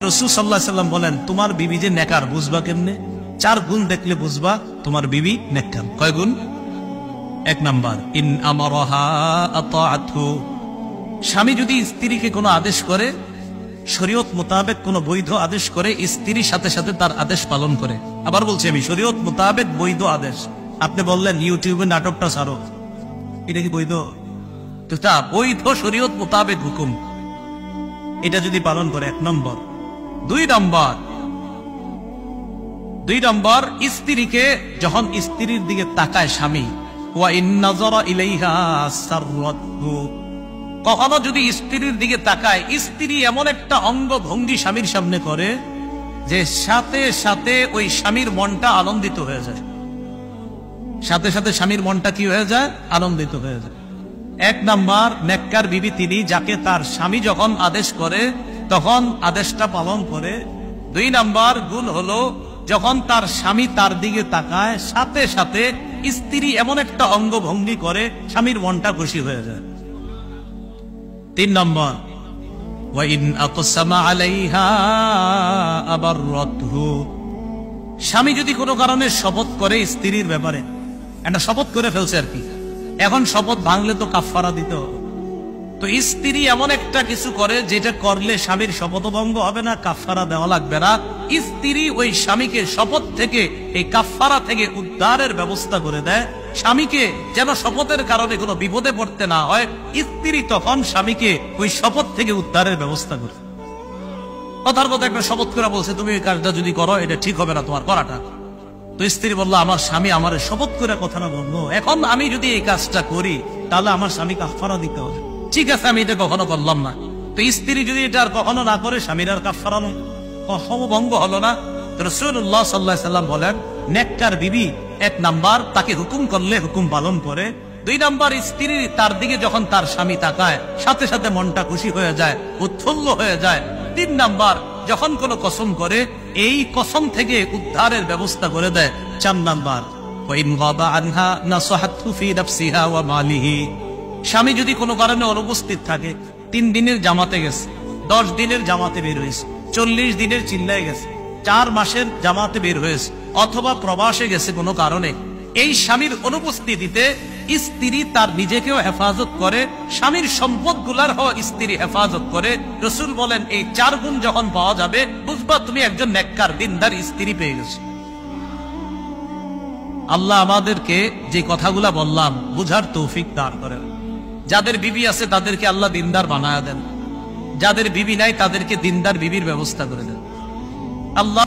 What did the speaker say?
রাসূল সাল্লাল্লাহু আলাইহি সাল্লাম বলেন, তোমার বিবি যে নেকার বুঝবা কেমনে? 4 গুণ দেখলে বুঝবা তোমার বিবি নেককার। কয় গুণ? 1 নাম্বার, ইন আমারাহা আতাআতহু, স্বামী যদি স্ত্রীকে কোনো আদেশ করে, শরীয়ত মোতাবেক কোনো বৈধ আদেশ করে, স্ত্রীর সাথে সাথে তার আদেশ পালন করে। আবার বলছি আমি, শরীয়ত মোতাবেক বৈধ আদেশ। আপনি বললেন ইউটিউবে নাটকটা ছাড়ো, এটা কি বৈধ? তো তা বৈধ শরীয়ত মোতাবেক হুকুম, এটা যদি পালন করে 1 নম্বর। 2 নম্বর, স্ত্রীকে যখন স্ত্রীর দিকে তাকায় স্বামী, ওয়া ইন নাযারা ইলাইহা সাররাতহু, কখনো যদি স্ত্রীর দিকে তাকায়, স্ত্রী এমন একটা অঙ্গ ভঙ্গি স্বামীর সামনে করে যে সাথে সাথে ওই স্বামীর মনটা আনন্দিত হয়ে যায়। সাথে সাথে স্বামীর মনটা কি হয়ে যায়? আনন্দিত হয়ে যায়। 1 নাম্বার, নেককার বিবি তিনি, যাকে তার স্বামী যখন আদেশ করে তখন আদেশটা পালন করে। 2 নাম্বার গুণ হলো, যখন তার স্বামী তার দিকে তাকায় সাথে সাথে স্ত্রী এমন একটা অঙ্গভঙ্গি করে স্বামীর মনটা খুশি হয়ে যায়। 3 নম্বর, ওয়া ইন আকসামা আলাইহা আবাররাতহু, স্বামী যদি কোনো কারণে শপথ করে স্ত্রীর ব্যাপারে, একটা শপথ করে ফেলছে আর কি, এখন শপথ ভাঙলে তো কাফফারা দিতে হবে। তো স্ত্রী এমন একটা কিছু করে যেটা করলে স্বামীর শপথভঙ্গ হবে না, কাফফারা দেওয়া লাগবে না। স্ত্রী ওই স্বামীকে শপথ থেকে, এই কাফফারা থেকে উদ্ধারের ব্যবস্থা করে দেয়, স্বামীকে যেন শপথের কারণে কোনো বিপদে পড়তে না হয়। স্ত্রী তখন স্বামীকে ওই শপথ থেকে উদ্ধারের ব্যবস্থা করে। কথার কথা একটা শপথ করে বলছে, তুমি এই কাজটা যদি করো এটা ঠিক হবে না তোমার করাটা। তো স্ত্রী বললো, আমার স্বামী আমার শপথ করে কথা না বললো, এখন আমি যদি এই কাজটা করি তাহলে আমার স্বামী কাফফারা দিতে হবে। ঠিক আছে, আমি এটা কখনো করলাম না। তো স্ত্রী যদি এটা আর কখনো না করে, স্বামীর আর কাফফারা ভঙ্গ হলো না। তো রাসূলুল্লাহ সাল্লাল্লাহু আলাইহি সাল্লাম বলেন, নেককার বিবি 1 নাম্বার, তাকে হুকুম করলে হুকুম পালন করে। 2 নাম্বার, স্ত্রী তার দিকে যখন তার স্বামী তাকায় সাথে সাথে মনটা খুশি হয়ে যায়, উৎফুল্ল হয়ে যায়। 3 নাম্বার, যখন কোনো কসম করে এই কসম থেকে উদ্ধারের ব্যবস্থা করে দেয়। 4 নাম্বার, ওয়া ইন গাবা আনহা নাসাহাতহু ফি নাফসিহা ওয়া মালিহি, স্বামী যদি কোনো কারণে অনুপস্থিত থাকে, 3 দিনের জামাতে গেছে, 10 দিনের জামাতে বের হয়েছে, 40 দিনের চিল্লায় গেছে, 4 মাসের জামাতে বের হয়েছে, অথবা প্রবাসে গেছে কোনো কারণে, এই স্বামীর অনুপস্থিতিতে স্ত্রী তার নিজেকেও হেফাজত করে, স্বামীর সম্পদ গুলার স্ত্রী হেফাজত করে। রাসূল বলেন, এই 4 গুণ যখন পাওয়া যাবে, বুঝবা তুমি একজন নেককার দিনদার স্ত্রী পেয়ে গেছো। আল্লাহ আমাদেরকে যে কথাগুলা বললাম বুঝার তৌফিক দান করেন। যাদের বিবি আছে তাদেরকে আল্লাহ দিনদার বানায়া দেন, যাদের বিবি নাই তাদেরকে দিনদার বিবির ব্যবস্থা করে দেন। আল্লাহ